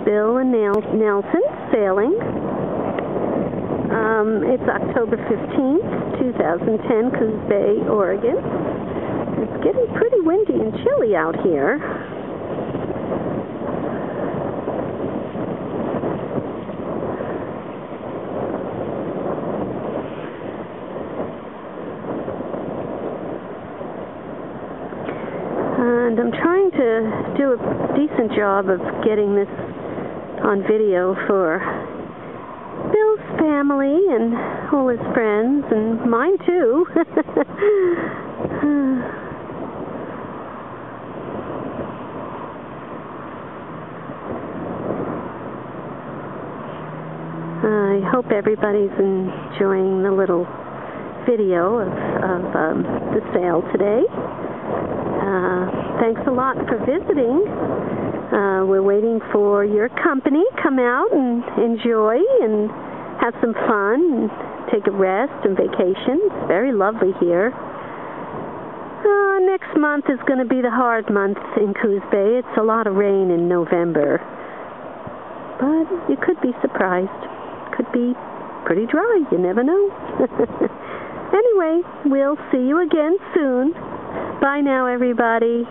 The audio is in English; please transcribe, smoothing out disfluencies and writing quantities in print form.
Bill and Nelson sailing. It's October 15th, 2010, Coos Bay, Oregon. It's getting pretty windy and chilly out here. And I'm trying to do a decent job of getting this on video for Bill's family and all his friends, and mine too. I hope everybody's enjoying the little video of the sail today. Thanks a lot for visiting. We're waiting for your company. Come out and enjoy and have some fun and take a rest and vacation. It's very lovely here. Next month is going to be the hard month in Coos Bay. It's a lot of rain in November. But you could be surprised. Could be pretty dry. You never know. Anyway, we'll see you again soon. Bye now, everybody.